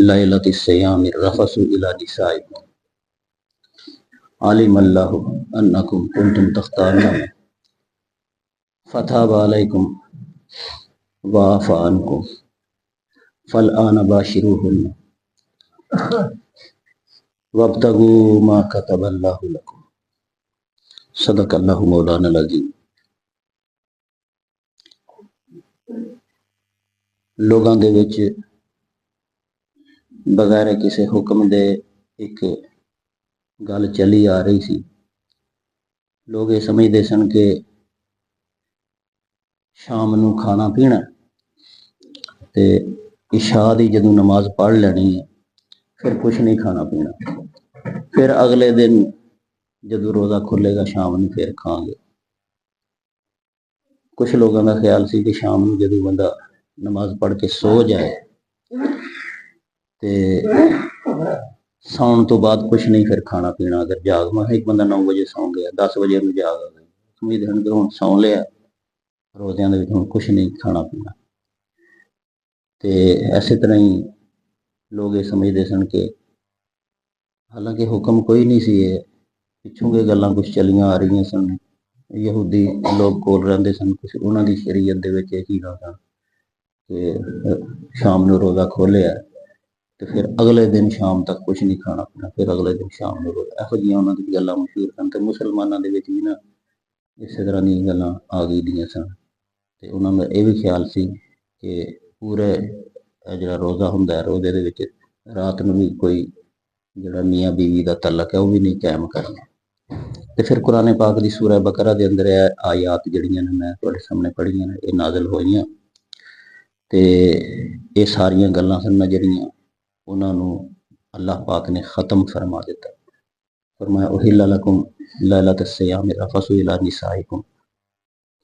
लैलति सियामि रफसु इला निसाइकुम अलिमल्लाहु अन्नकुम कुंतुम तख्तारून फताब अलैकुम वअफ़ा अन्कुम फलआन बाशिरूहुन्ना वब्तगू मा कतबल्लाहु लकुम सदकल्लाहु मौलाना अज़ीम। लोगों दे विच बगैर किसी हुक्म दे एक गल चली आ रही सी। लोग ये समझते सन कि शाम नूं खाना पीना ते इशा दी जदों नमाज पढ़ लेनी है फिर कुछ नहीं खाना पीना, फिर अगले दिन जदों रोज़ा खुलेगा शाम नूं फिर खांगे। कुछ लोगों का ख्याल सी कि शाम नूं जदों बंदा नमाज पढ़ के सो जाए ते सौन तो बाद कुछ नहीं फिर खाना पीना। अगर जाग में एक बंदा 9 बजे सौ गया, 10 बजे में जाग आ गई, समझते हुण सौ लिया, रोज़ियां दे विच हुण कुछ नहीं खाना पीना। तो इस तरह ही लोग ये समझते सन कि हालांकि हुक्म कोई नहीं सी, पिछों के गल्लां कुछ चलियां आ रही सन। यहूदी लोग कोल रहिंदे सन, कुछ उन्हां दी शरीयत दे विच ये चीज़ां सन कि शाम नूं रोज़ा खोलिया तो फिर अगले दिन शाम तक कुछ नहीं खाना पीना, फिर अगले दिन शाम नूं रोज़ा। इहो जिहियां उन्हां दी गल्लां मशहूर सन ते मुसलमानां दे विच भी ना इस तरह दी गल्लां आ गई दियां सन। ते उन्हां दा ये भी ख्याल सी कि पूरे जिहड़ा रोज़ा हुंदा है, रोज़े दे विच रात नूं भी कोई जिहड़ा मियाँ बीवी दा तलक है वो भी नहीं कायम करना। तो फिर कुरान पाक दी सूरह बकरा दे अंदर आयात जिहड़ियां ने मैं तुहाडे सामने पढ़ियां ने ये नाज़िल होईयां ते ये सारियां गल्लां सन ਜਿਹੜੀਆਂ उन्हां नूं अल्लाह पाक ने ख़त्म फरमा दिता। फरमाया उहिल्ला लकुम लैलत सियाम रफसु इला निसाइकुम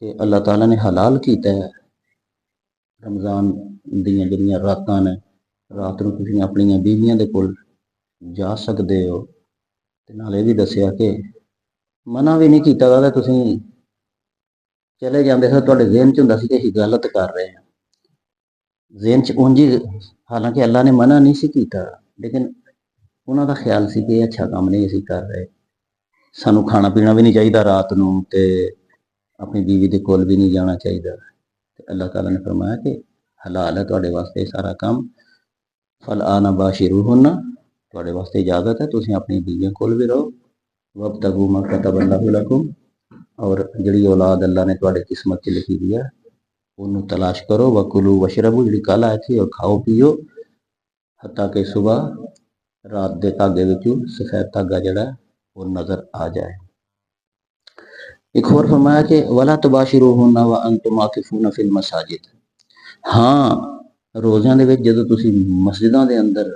कि अल्लाह ताला ने हलाल कीता है रमज़ान दियां जिहड़ियां रातां ने, रात नूं तुसीं अपणियां बीवियां दे कोल जा सकदे हो। ते नाल ये भी दस्सिया कि मना भी नहीं कीता गा, तुसीं चले जांदे हो तुहाडे ज़हन च हुंदा सी कि असीं गलत कर रहे हैं, ज़हन च उंज ही, हालांकि अल्लाह ने मना नहीं सी कीता, लेकिन उन्हां दा ख्याल सी कि अच्छा काम नहीं असीं कर रहे, सानूं खाना पीना भी नहीं चाहिए रात नूं ते अपनी बीवी दे कोल भी नहीं जाना चाहिए। ते अल्लाह ताला ने फरमाया कि हलाल है तुहाडे वास्ते सारा काम, फल आना बाशिरूहुन्ना, तुहाडे वास्ते इजाजत है, तुसीं अपनी बीवियां कोल भी रहो। वब्तगू मा कतबल्लाहु लकुम, और जिहड़ी औलाद अल्लाह ने तुहाडे किस्मत च लिखी दी है उन्हों तलाश करो। वकुलू वशरबू जी कल आए थे, और खाओ पियो हत्ता के सुबह रात के धागे विचों सफेद धागा जड़ा वो नजर आ जाए। एक होर फरमाया कि वला तुबाशिरूहुन्ना व अंतुम आकिफूना फिल मसाजिद। हाँ, रोज़ियां दे विच जदों तुसीं मस्जिदां दे अंदर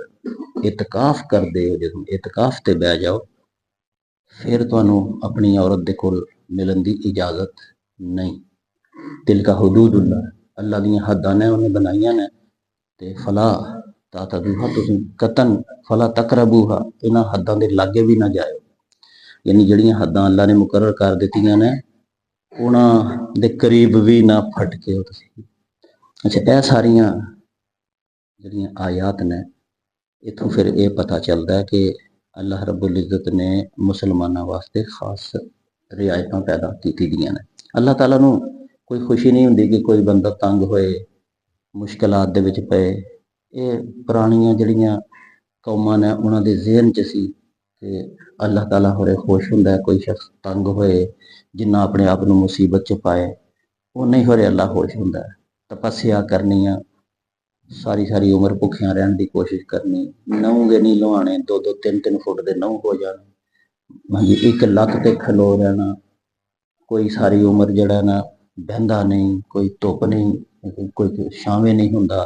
इतकाफ करदे हो, जदों इतकाफ ते बह जाओ फिर तुहानूं अपनी औरत दे कोल मिलन दी इजाजत नहीं। तिलका हुदूदुल्लाह, अल्लाह दियां हद्दां ने उन्हें बनाईयां ने, ते फला तातदूहा, तुसीं कतन फला तकरबूहा, इन्हां हद्दां दे लागे भी ना जाओ। यानी जिहड़ियां हद्दां अल्लाह ने मुकर्रर कर दित्तियां ने उन्हां दे करीब भी ना फटके हो तुसीं। अच्छा, यह सारियां जिहड़ियां आयात ने इत्थों फिर यह पता चलता है कि अल्लाह रब्बुल इज़्ज़त ने मुसलमानों वास्ते खास रियायतां पैदा कीती दियां ने। अल्लाह ताला नूं कोई खुशी नहीं हुंदी कि कोई बंदा तंग होए, मुश्किलात दे विच पए। ये पुरानियां जिहड़ियां कौमां ने उन्हां दे ज़हन च सी कि अल्लाह ताला होरे खुश हुंदा है कोई शख्स तंग होए, जिन्ना अपने आप नूं मुसीबत च पाए उन्ना ही होरे अल्लाह खुश हुंदा है। तपस्या करनियां, सारी सारी उम्र भुखियां रहने की कोशिश करनी, नहुं गै नहीं लुहाने, 2-2 3-3 फुट के नहुं हो जाने, हाँ जी, एक लत्त ते खलो रहना, कोई सारी उम्र जड़ा ना बहंदा नहीं, कोई धुप नहीं, कोई छावें नहीं हुंदा,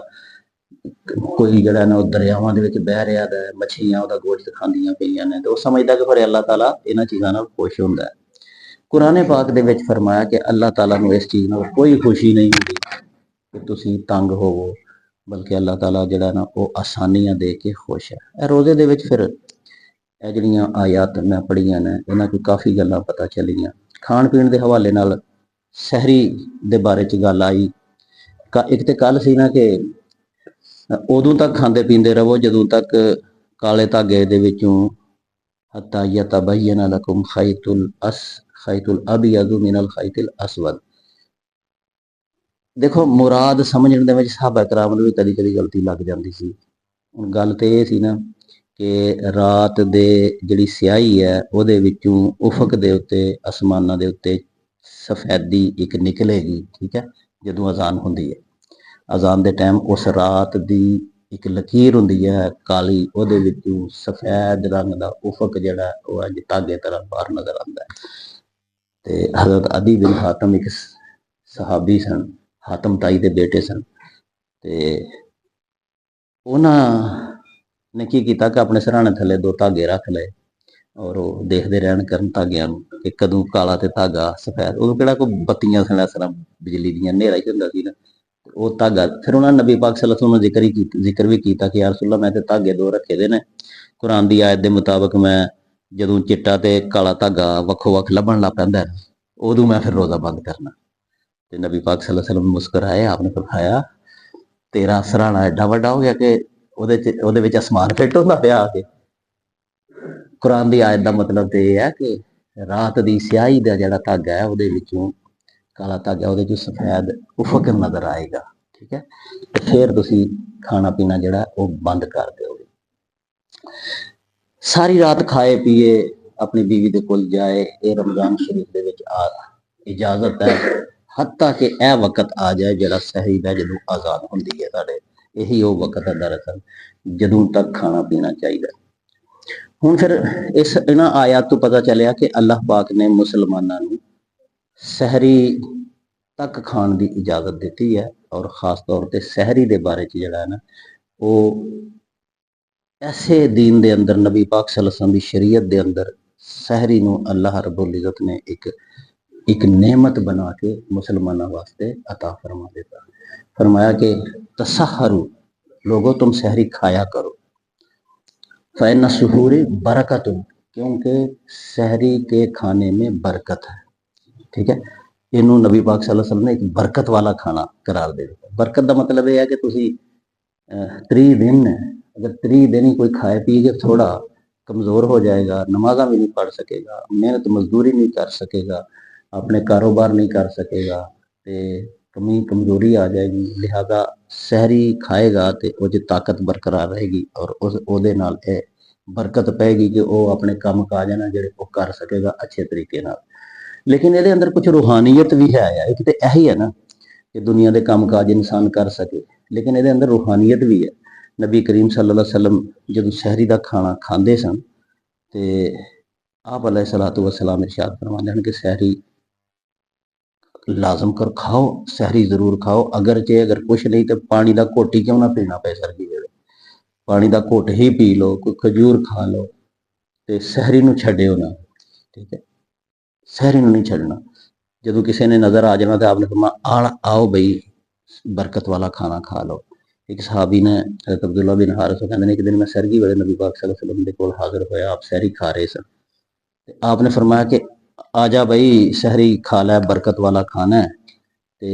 कोई जड़ा ना दरियावां दे विच बह रहा है, मछलियां उहदा गोश्त खांदियां पईयां ने, तो वो समझदा कि फिर अल्लाह ताला इन्हां चीज़ां नाल खुश हुंदा है। कुरान पाक दे विच फरमाया कि अल्लाह ताला नूं इस चीज़ नाल कोई खुशी नहीं हुंदी कि तुसीं तंग होवो, बल्कि अल्लाह ताला जिहड़ा ना वो आसानियां दे के खुश है। रोज़े दे विच फिर ਇਹ ਜਿਹੜੀਆਂ आयात मैं पढ़ियां ने इन्हां कोई काफ़ी गल्लां पता चलियां। खाण पीण के हवाले नाल सहरी दे बारे च गल आई। एक तो कल सी ना कि ਉਦੋਂ ਤੱਕ ਖਾਂਦੇ ਪੀਂਦੇ ਰਹੋ ਜਦੋਂ ਤੱਕ ਕਾਲੇ ਧਾਗੇ ਦੇ ਵਿੱਚੋਂ ਹੱਤਾ ਯਤਬਯਨ ਲਕੁਮ ਖੈਤੁਲ ਅਬਯਦ ਮਿਨਲ ਖੈਤਿਲ ਅਸਵਦ। ਦੇਖੋ ਮੁਰਾਦ ਸਮਝਣ ਦੇ ਵਿੱਚ ਸਾਹਬਾ ਕਰਾਮ ਨੂੰ ਵੀ ਕਦੀ ਕਦੀ ਗਲਤੀ ਲੱਗ ਜਾਂਦੀ ਸੀ। ਹੁਣ ਗੱਲ ਤੇ ਇਹ ਸੀ ਨਾ ਕਿ ਰਾਤ ਦੇ ਜਿਹੜੀ ਸਿਆਹੀ ਹੈ ਉਹਦੇ ਵਿੱਚੋਂ ਉਫਕ ਦੇ ਉੱਤੇ ਅਸਮਾਨਾਂ ਦੇ ਉੱਤੇ ਸਫੈਦੀ ਇੱਕ ਨਿਕਲੇਗੀ, ਠੀਕ ਹੈ, ਜਦੋਂ ਅਜ਼ਾਨ ਹੁੰਦੀ ਹੈ। ਅਜ਼ਾਨ ਦੇ ਟਾਈਮ ਉਸ ਰਾਤ ਦੀ ਇੱਕ ਲਕੀਰ ਹੁੰਦੀ ਹੈ ਕਾਲੀ, ਉਹਦੇ ਵਿੱਚੋਂ ਸਫੈਦ ਰੰਗ ਦਾ ਉਫਕ ਜਿਹੜਾ ਉਹ ਅੱਜ ਧਾਗੇ ਤਰ੍ਹਾਂ ਬਾਹਰ ਨਜ਼ਰ ਆਉਂਦਾ ਹੈ। ਤੇ ਹਜ਼ਰਤ ਅਦੀ ਬਿਨ ਹਾਤਮ ਇੱਕ ਸਹਾਬੀ ਸਨ, ਹਾਤਮ ਤਾਈ ਦੇ ਬੇਟੇ ਸਨ, ਤੇ ਉਹਨਾਂ ਨੇ ਕੀ ਕੀਤਾ ਕਿ ਆਪਣੇ ਸਿਰਹਾਣੇ ਥੱਲੇ 2 ਧਾਗੇ ਰੱਖ ਲਏ ਔਰ ਉਹ ਦੇਖਦੇ ਰਹਿਣ ਕਰਨ ਧਾਗਿਆਂ ਨੂੰ ਕਿ ਕਦੋਂ ਕਾਲਾ ਤੇ ਧਾਗਾ ਸਫੈਦ। ਉਦੋਂ ਕਿਹੜਾ ਕੋਈ ਬੱਤੀਆਂ ਸਨ ਇਸ ਤਰ੍ਹਾਂ ਬਿਜਲੀ ਦੀਆਂ, ਹਨੇਰਾ ਹੀ ਹੁੰਦਾ ਸੀ ਨਾ। ਉਹ ਧਾਗਾ ਫਿਰ ਉਹਨਾਂ ਨਬੀ ਪਾਕ ਸੱਲੱਲਾਹੁ ਅਲੈਹਿ ਵਸੱਲਮ ਨੂੰ ਜ਼ਿਕਰ ਵੀ ਕੀਤਾ ਕਿ ਯਾ ਰਸੂਲल्लाह ਮੈਂ ਤੇ ਧਾਗੇ 2 ਰੱਖੇ ਦੇ ਨੇ। ਕੁਰਾਨ ਦੀ ਆਇਤ ਦੇ ਮੁਤਾਬਕ ਮੈਂ ਜਦੋਂ ਚਿੱਟਾ ਤੇ ਕਾਲਾ ਧਾਗਾ ਵੱਖੋ ਵੱਖ ਲੱਭਣ ਲੱਗ ਪੈਂਦਾ ਉਦੋਂ ਮੈਂ ਫਿਰ ਰੋਜ਼ਾ ਬੰਦ ਕਰਨਾ। ਤੇ ਨਬੀ ਪਾਕ ਸੱਲੱਲਾਹੁ ਅਲੈਹਿ ਵਸੱਲਮ ਮੁਸਕਰਾਏ, ਆਪਨੇ ਫਰਮਾਇਆ ਤੇਰਾ ਸਿਰਹਾਣਾ ਐਡਾ ਵੱਡਾ ਹੋ ਗਿਆ ਕਿ ਉਹਦੇ ਵਿੱਚ ਅਸਮਾਨ ਫਿੱਟ ਹੁੰਦਾ ਪਿਆ ਆ ਕੇ। ਕੁਰਾਨ ਦੀ ਆਇਤ ਦਾ ਮਤਲਬ ਤੇ ਇਹ ਹੈ ਕਿ ਰਾਤ ਦੀ ਸਿਆਹੀ ਦਾ ਜਿਹੜਾ ਧਾਗਾ ਹੈ ਉਹਦੇ ਵਿੱਚੋਂ ਕਾਲਾ ਧਾਗਾ, ਉਹਦੇ ਚੋਂ ਸਫੈਦ ਉਫਕ ਨਜ਼ਰ ਆਏਗਾ, ਠੀਕ ਹੈ। ਤੇ ਫਿਰ ਤੁਸੀਂ ਖਾਣਾ ਪੀਣਾ ਜਿਹੜਾ ਉਹ ਬੰਦ ਕਰ ਦਿਓਗੇ। ਸਾਰੀ ਰਾਤ ਖਾਏ ਪੀਏ ਆਪਣੀ ਬੀਵੀ ਦੇ ਕੋਲ ਜਾਏ, ਇਹ ਰਮਜ਼ਾਨ ਸ਼ਰੀਫ ਦੇ ਵਿੱਚ ਇਜਾਜ਼ਤ ਹੈ, ਹੱਤਾ ਕਿ ਇਹ ਵਕਤ ਆ ਜਾਏ ਜਿਹੜਾ ਸਹਿਰੀ ਦਾ, ਜਦੋਂ ਆਜ਼ਾਨ ਹੁੰਦੀ ਹੈ ਸਾਡੇ, ਇਹੀ ਉਹ ਵਕਤ ਹੈ ਦਰਅਸਲ ਜਦੋਂ ਤੱਕ ਖਾਣਾ ਪੀਣਾ ਚਾਹੀਦਾ। ਹੁਣ ਫਿਰ ਇਹਨਾਂ ਆਇਤ ਤੋਂ ਪਤਾ ਚੱਲਿਆ ਕਿ ਅੱਲਾਹ ਪਾਕ ਨੇ ਮੁਸਲਮਾਨਾਂ ਨੂੰ ਸਹਿਰੀ ਤੱਕ ਖਾਣ ਦੀ ਇਜਾਜ਼ਤ ਦਿੱਤੀ ਹੈ ਔਰ ਖਾਸ ਤੌਰ ਤੇ ਸਹਿਰੀ ਦੇ ਬਾਰੇ ਚ ਜਿਹੜਾ ਹੈ ਨਾ ਉਹ ਐਸੇ ਦੀਨ ਦੇ ਅੰਦਰ ਨਬੀ ਪਾਕ ਸੱਲੱਲਾਹੁ ਅਲੈਹਿ ਵਸੱਲਮ ਦੀ ਸ਼ਰੀਅਤ ਦੇ ਅੰਦਰ ਸਹਿਰੀ ਨੂੰ ਅੱਲਾਹ ਰਬੁਲ ਇਜ਼ਤ ਨੇ ਇੱਕ नेमत बना के मुसलमानों वास्ते अता फरमा देता। फरमाया कि तसहरु, लोगों तुम सहरी खाया करो, फ़इन्न सुहूरी बरकतुन, क्योंकि सहरी के खाने में बरकत है, ठीक है। इनू नबी पाक सल्लल्लाहु अलैहि वसल्लम ने एक बरकत वाला खाना करार दे दिया। बरकत का मतलब यह है कि तुसी 30 दिन अगर 30 दिन ही कोई खाए पी के थोड़ा कमज़ोर हो जाएगा, नमाज़ा भी नहीं पढ़ सकेगा, मेहनत मजदूरी नहीं कर सकेगा, अपने कारोबार नहीं कर सकेगा, तो कमी कमजोरी आ जाएगी। लिहाजा सहरी खाएगा तो वो ताकत बरकरार रहेगी और उसदे नाल बरकत पैगी कि वो अपने काम काज ना जिहड़े वो कर सकेगा अच्छे तरीके नाल। लेकिन ये अंदर कुछ रूहानीयत भी है, एक तो यही है ना कि दुनिया के काम काज इंसान कर सके, लेकिन ये अंदर रूहानीयत भी है। नबी करीम सल्लल्लाहु अलैहि वसल्लम जो सहरी का खाना खाते सन तो आप अलैहिस्सलातु वस्सलाम इरशाद फरमाते हैं कि सहरी लाजम कर खाओ, सहरी जरूर खाओ, अगर कुछ नहीं तो पानी का घुट ही क्यों ना पीना पे सर्दी वेले, पानी का घुट ही पी लो, कोई खजूर खा लो, तो सहरी नूं छड्डिओ ना, ठीक है। सहरी नूं नहीं छड्डना। जदों किसी ने नज़र आ जाना तो आपने फरमाया आओ बई बरकत वाला खाना खा लो। एक सहाबी ने हज़रत अब्दुल्ला बिन हारिस कहते हैं, एक दिन मैं सरगी वेले नबी पाक सल्लल्लाहु अलैहि वसल्लम दे कोल हाज़िर होया, आप सहरी खा रहे सन, आपने फरमाया कि आजा बई सहरी खा लै, बरकत वाला खाना है, तो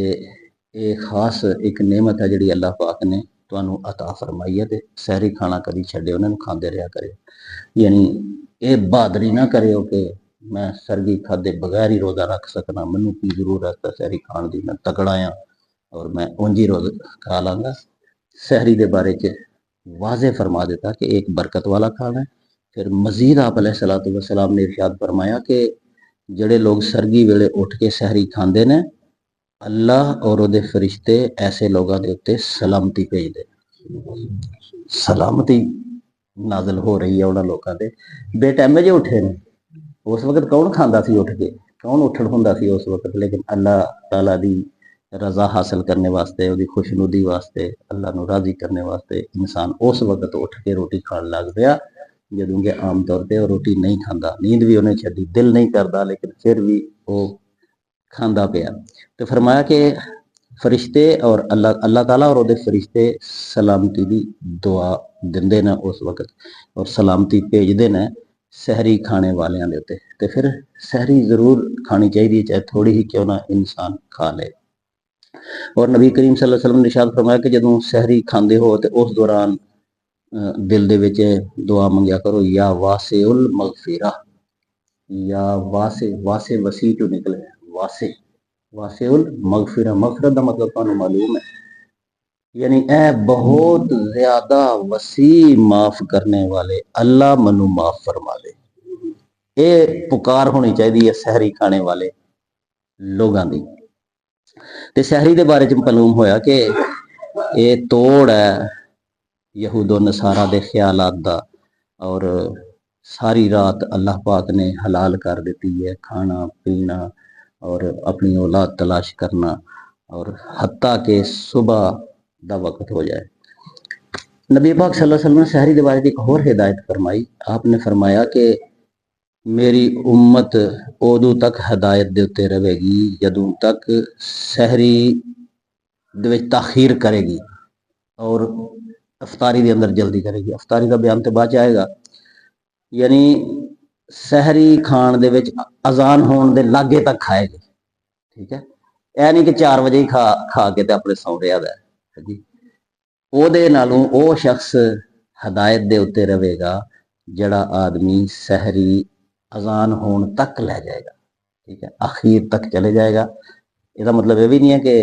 ये खास एक नेमत है जिहड़ी अल्लाह पाक ने तुहानूं अता फरमाई है, तो सहरी खाना कभी छड्डिओ ना, खांदे रहा करिओ। यानी ये बहादरी ना करिओ कि मैं सरगी खाधे बगैर ही रोज़ा रख सकना, मैनूं की जरूरत है सहरी खाण दी, मैं तगड़ा आ और मैं उंज ही रोज़ा खा लांगा। सहरी के बारे च वाज़े फरमा दिता कि एक बरकत वाला खाना है। फिर मजीद आप अलैहिस्सलातु वस्सलाम ने इरशाद फरमाया कि ਜਿਹੜੇ लोग सरगी वेले उठ के सहरी खाते हैं, अल्लाह और ਉਹਦੇ फरिश्ते ऐसे लोगों के उत्ते सलामती भेजते, सलामती नाजल हो रही है उन्होंने लोगों के बेटैमे जे उठे ने। उस वक्त कौन खांदा सी उठ के, कौन उठड़ हुंदा सी उस वक्त, लेकिन अल्लाह ताला दी रजा हासिल करने वास्ते, ਉਹਦੀ खुशनुदी वास्ते, अल्लाह ਨੂੰ राजी करने वास्ते इंसान उस वक्त उठ के रोटी खाण लग पिया ਜਦੋਂ कि आम तौर पर रोटी नहीं खाता, नींद भी उन्हें छड्डी, दिल नहीं करता, लेकिन फिर भी वो खांदा पिया। तो फरमाया कि फरिश्ते और अल्लाह ताला और उसके फरिश्ते सलामती की दुआ दिंदे ने उस वक्त और सलामती भेजते हैं सहरी खाने वालियां दे उत्ते। तो फिर सहरी जरूर खानी चाहिए, चाहे थोड़ी ही क्यों ना इंसान खा ले। और नबी करीम सल्लल्लाहु अलैहि वसल्लम ने इरशाद फरमाया कि ਜਦੋਂ सहरी ਖਾਂਦੇ ਹੋ ਤੇ ਉਸ ਦੌਰਾਨ ਦਿਲ ਦੇ ਵਿੱਚ ਦੁਆ ਮੰਗਿਆ ਕਰੋ या वासिउल मगफिरा या वासे वसी चो निकले वासिउल मगफिरा मगफिरत का मतलब ਤੁਹਾਨੂੰ मालूम है यानी ए बहुत ज्यादा वसी माफ करने वाले अल्लाह मनु माफ फरमा दे। ये पुकार होनी चाहिए सहरी खाने वाले लोगों की। ते सहरी के बारे च मालूम होया कि ये तोड़ है यहूदो नसारा दे ख्यालात दा और सारी रात अल्लाह पाक ने हलाल कर दी है खाना पीना और अपनी औलाद तलाश करना और हत्ता के सुबह दा वक्त हो जाए। नबी पाक सल्लल्लाहु अलैहि वसल्लम ने सहरी के बारे में एक और हिदायत फरमाई। आपने फरमाया कि मेरी उम्मत उदों तक हदायत दे उत्ते रहेगी जदों तक सहरी दे विच ताखीर करेगी और अफतारी के अंदर जल्दी करेगी। अफतारी का बयान तो बाद आएगा। यानी सहरी खान दे विच अजान होने दे लागे तक खाएगी। ठीक है, यह नहीं कि 4 बजे ही खा के अपने सौ रहा है जी। ਉਹਦੇ ਨਾਲੋਂ ਉਹ शख्स हदायत ਦੇ ਉੱਤੇ ਰਹੇਗਾ ਜਿਹੜਾ आदमी सहरी अजान होने तक लै जाएगा। ठीक है, आखिर तक चले जाएगा। इसका मतलब यह भी नहीं है कि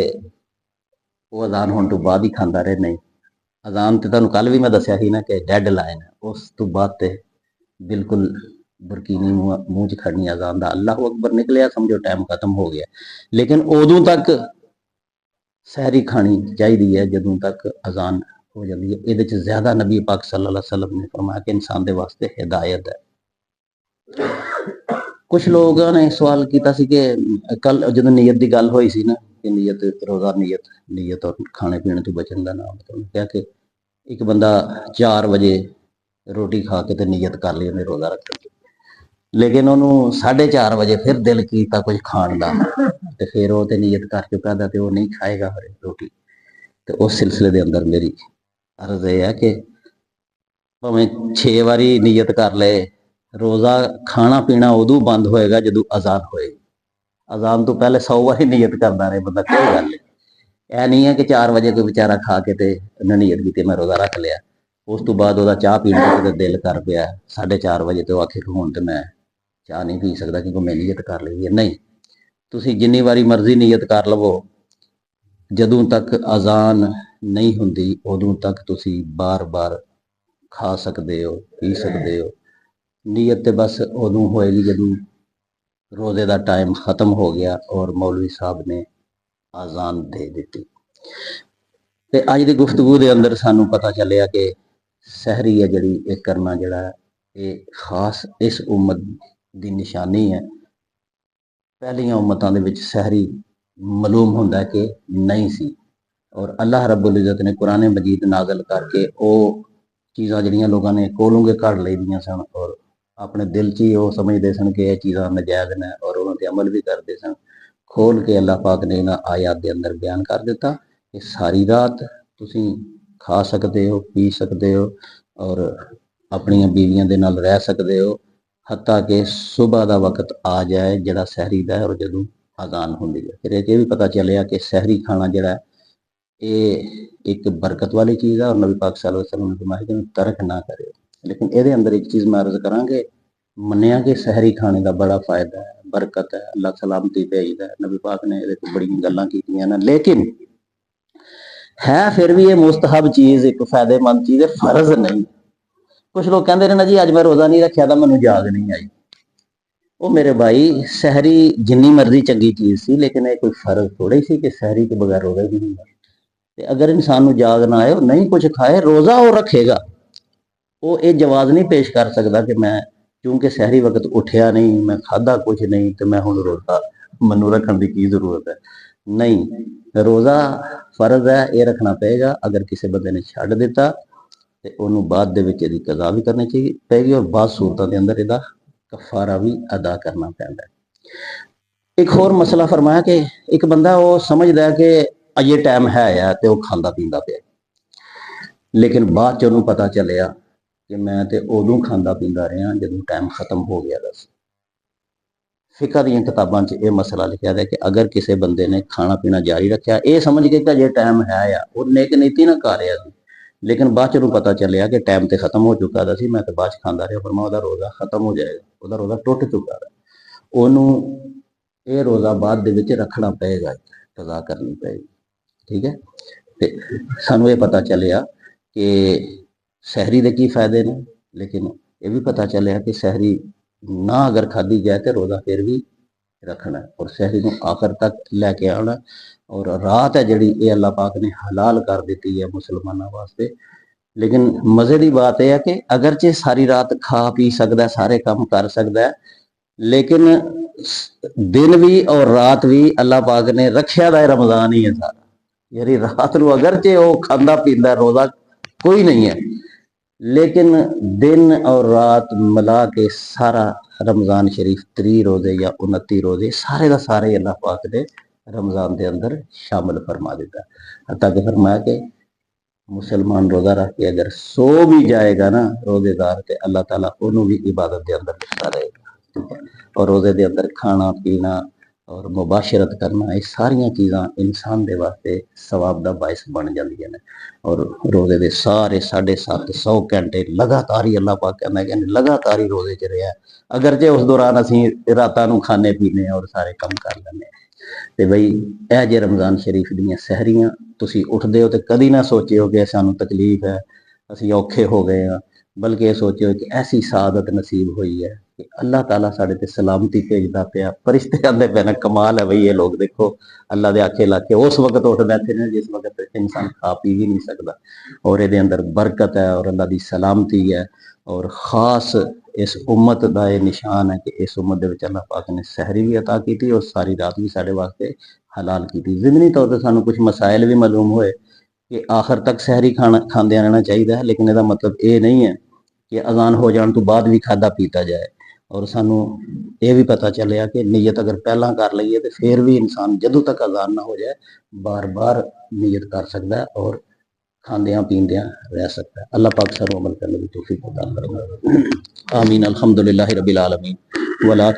वो अजान होने तो बाद ही खाता रहे, नहीं। अजान तो तुहानूं कल भी मैं दस्सिया सी ना कि डेड लाइन है, उस तो बाद तो बिल्कुल बरकीनी मूँह च खड़नी अजान दा अल्लाह अकबर निकलिया समझो टाइम खत्म हो गया। लेकिन उदों तक सहरी खानी चाहिए है जदों तक अजान हो जाती है। ये ज्यादा नबी पाक सल्लल्लाहु अलैहि वसल्लम ने फरमाया कि इंसान के वास्ते हिदायत है। कुछ लोगों ने सवाल किया कि कल जो नीयत की गल हुई सी ना कि नीयत रोज़ा नीयत और खाने पीने तो बचन का नाम मतलब क्या कि एक बंदा 4 बजे रोटी खा के नीयत कर ली उन्हें रोज़ा रखने की, लेकिन उन्होंने 4:30 बजे फिर दिल किया कुछ खाण का तो फिर वो तो नीयत कर चुका था तो वो नहीं खाएगा फिर रोटी। तो उस सिलसिले के अंदर मेरी अर्ज यह है कि भावें 6 बारी नीयत कर ले, रोज़ा खाना पीना उदों बंद होएगा जदों अजान होएगी। अजान तो पहले 100 बारी नीयत करता रहे बंदा, कोई गल नहीं। यह नहीं है कि 4 बजे कोई बेचारा खा के उन्हें नीयत की मैं रोज़ा रख लिया, उस तो बाद वह चाह पीने का दिल कर पाया 4:30 बजे तो आखे हुण तो मैं चाह नहीं पी सकता क्योंकि मैं नीयत कर ली है। नहीं, तुसी जिन्नी बारी मर्जी नीयत कर लवो, जदों तक अजान नहीं हुंदी उदों तक तुसी बार बार खा सकते हो पी सकते हो। नीयत तो बस उदों होएगी जदों रोज़े का टाइम खत्म हो गया और मौलवी साहब ने अजान दे दी। तो अज की गुफ्तगू के अंदर सानू पता चलिया कि सहरी है जी ये करना जड़ा ये खास इस उम्मत की निशानी है। पहलियां उम्मतां दे विच सहरी मालूम होंदा कि नहीं सी और अल्लाह रब्बुल इज़्ज़त ने कुरान मजीद नाज़िल करके वो चीज़ां जिहड़ियां लोगों ने कोलों के कढ़ लईदियां सन और अपने दिल च ही वो समझते सन कि यह चीज़ां नजायज़ ने और उन्हां ते अमल भी करते सन। खोल के अल्लाह पाक ने इन्हां आयात के अंदर बयान कर दिता कि सारी रात तुसीं खा सकते हो पी सकते हो और अपनियां बीवियां दे नाल रह सकते हो हत्ता कि सुबह का वक्त आ जाए जड़ा सहरी का और जदों अजान होंदी है। फिर ये भी पता चलिया कि सहरी खाना जड़ा ये एक बरकत वाली चीज़ है और नबी पाक सल्लल्लाहु अलैहि वसल्लम ने फरमाया कि तर्क ना करे। लेकिन ये अंदर एक चीज़ मैं अर्ज करा कि मन्निया कि सहरी खाने का बड़ा फायदा है, बरकत है, अल्लाह सलामती भेजता है, नबी पाक ने ये बड़ी गल्लां कीतियां ने। लेकिन है फिर भी ये मुस्तहब चीज़ एक फायदेमंद चीज़ है, फर्ज नहीं। कुछ लोग कहते हैं ना जी अज मैं रोज़ा नहीं रखा तो मैनू जाग नहीं आई। वो मेरे भाई सहरी जिन्नी मर्जी चंगी चीज़ सी लेकिन ये कोई फर्ज थोड़ी सी कि सहरी के बगैर रोज़ा भी नहीं। अगर इंसान जाग ना आए नहीं कुछ खाए रोज़ा वो रखेगा, वो ये जवाब नहीं पेश कर सकता कि मैं क्योंकि सहरी वक्त उठिया नहीं मैं खाधा कुछ नहीं तो मैं हुण रोज़ा मैनू रखने की की जरूरत है। नहीं, रोज़ा फर्ज है, ये रखना पेगा। अगर किसी बंदे ने छड्ड दिता तो उन्होंने बाद दे विच इहदी कज़ा भी करनी चाहिए पेगी और बाद सूरतों के अंदर इहदा कफारा भी अदा करना पैंदा है। एक होर मसला फरमाया कि एक बंदा वो समझदा है कि अजे टाइम है तो वह खांदा पींदा पिया, लेकिन बाद च उन्होंने पता चलिया कि मैं तो उदों खांदा पींदा रहा जदों टाइम खत्म हो गया। दस ਫਿਕਾ ਦੀਆਂ ਕਿਤਾਬਾਂ 'ਚ ਇਹ ਮਸਲਾ ਲਿਖਿਆ ਹੈ ਕਿ ਅਗਰ ਕਿਸੇ ਬੰਦੇ ਨੇ ਖਾਣਾ ਪੀਣਾ ਜਾਰੀ ਰੱਖਿਆ ਇਹ ਸਮਝ ਕੇ ਕਿ ਅਜੇ ਟਾਈਮ ਹੈ ਆ, ਉਹ ਨੇਕ ਨੀਤੀ ਨਾਲ ਕਰ ਰਿਹਾ ਸੀ, ਲੇਕਿਨ ਬਾਅਦ 'ਚ ਉਹਨੂੰ ਪਤਾ ਚੱਲਿਆ ਕਿ ਟਾਈਮ ਤੇ ਖਤਮ ਹੋ ਚੁੱਕਾ ਦਾ ਸੀ, ਮੈਂ ਤਾਂ ਬਾਅਦ 'ਚ ਖਾਂਦਾ ਰਿਹਾ, ਪਰ ਉਹਦਾ ਰੋਜ਼ਾ ਖਤਮ ਹੋ ਜਾਏਗਾ, ਉਹਦਾ ਰੋਜ਼ਾ ਟੁੱਟ ਚੁੱਕਾ ਹੈ, ਉਹਨੂੰ ਇਹ ਰੋਜ਼ਾ ਬਾਅਦ ਦੇ ਵਿੱਚ ਰੱਖਣਾ ਪਏਗਾ, ਕਜ਼ਾ ਕਰਨੀ ਪਏਗੀ। ਠੀਕ ਹੈ, ਤੇ ਸਾਨੂੰ ਇਹ ਪਤਾ ਚੱਲਿਆ ਕਿ ਸਹਿਰੀ ਦੇ ਕੀ ਫਾਇਦੇ ਨੇ, ਲੇਕਿਨ ਇਹ ਵੀ ਪਤਾ ਚੱਲਿਆ ਕਿ ਸਹਿਰੀ ਨਾ ਅਗਰ ਖਾਧੀ ਜਾਏ ਤੇ ਰੋਜ਼ਾ ਫਿਰ ਵੀ ਰੱਖਣਾ ਔਰ ਸਹਿਰੀ ਨੂੰ ਆਖਰ ਤੱਕ ਲੈ ਕੇ ਆਉਣਾ। ਔਰ ਰਾਤ ਹੈ ਜਿਹੜੀ ਇਹ ਅੱਲਾਹ ਪਾਕ ਨੇ ਹਲਾਲ ਕਰ ਦਿੱਤੀ ਹੈ ਮੁਸਲਮਾਨਾਂ ਵਾਸਤੇ। ਲੇਕਿਨ ਮਜ਼ੇ ਦੀ ਬਾਤ ਇਹ ਹੈ ਕਿ ਅਗਰਚੇ ਸਾਰੀ ਰਾਤ ਖਾ ਪੀ ਸਕਦਾ, ਸਾਰੇ ਕੰਮ ਕਰ ਸਕਦਾ, ਲੇਕਿਨ दिन भी और रात भी अल्लाह पाक ने रखिया दा रमजान ही है सारा, यानी रात को अगरचे वो खांदा पींदा रोजा कोई नहीं है, लेकिन दिन और रात मिला के सारा रमजान शरीफ 30 रोजे या 29 रोजे सारे का सारे अल्लाह पाक ने रमजान के अंदर शामिल फरमा दिता। हत्ता कि फरमाया कि मुसलमान रोजा रख के अगर सो भी जाएगा ना रोजेदार, तो अल्लाह ताला उन्होंने भी इबादत के अंदर लिखता रहेगा। और रोजे के अंदर खाना पीना और मुबाशरत करना, ये सारिया चीज़ा इंसान के वास्ते सवाब का बायस बन जांदियां ने। और रोजे के सारे 750 घंटे लगातार ही अल्लाह पाक कहना है कि लगातार ही रोजे च रहा, अगरचे उस दौरान असी रातां नूं खाने पीने और सारे काम कर लें। तो बई यह जे रमजान शरीफ दियां सहरियां तुसी उठदे हो तो कदी ना सोचियो कि सानूं तकलीफ है, असी औखे हो गए हैं, बल्कि ये सोचियो कि ऐसी सादत नसीब हुई है कि अल्लाह ताला साढ़े ते सलामती भेजदा पिया, फरिश्ते आंदे पे ना, कमाल है भाई ये लोग देखो अल्लाह दे आखे लाके उस वक्त उठ बैठे ने जिस वक्त इंसान खा पी भी नहीं सकता। और ये अंदर बरकत है और अल्लाह दी सलामती है। और खास इस उम्मत का यह निशान है कि इस उम्मत के अल्लाह पाक ने सहरी भी अता की थी और सारी रात भी साढ़े वास्ते हलाल की थी। ज़िमनी तौर पर सानू कुछ मसाइल भी मालूम हुए कि आखिर तक सहरी खाना खांदे रहना चाहिए, लेकिन यदा मतलब ये नहीं है कि अजान हो जाने तो बाद भी खादा पीता जाए। और सानू ये भी पता चलिया कि नीयत अगर पहला कर लीए तो फिर भी इंसान जदों तक अजान ना हो जाए बार बार नीयत कर सकता है और खांदियां पींदियां रह सकता है। अल्लाह पाक सानू अमल करने की तौफीक अता फरमाए। आमीन। अल्हम्दुलिल्लाहि रब्बिल आलमीन। वला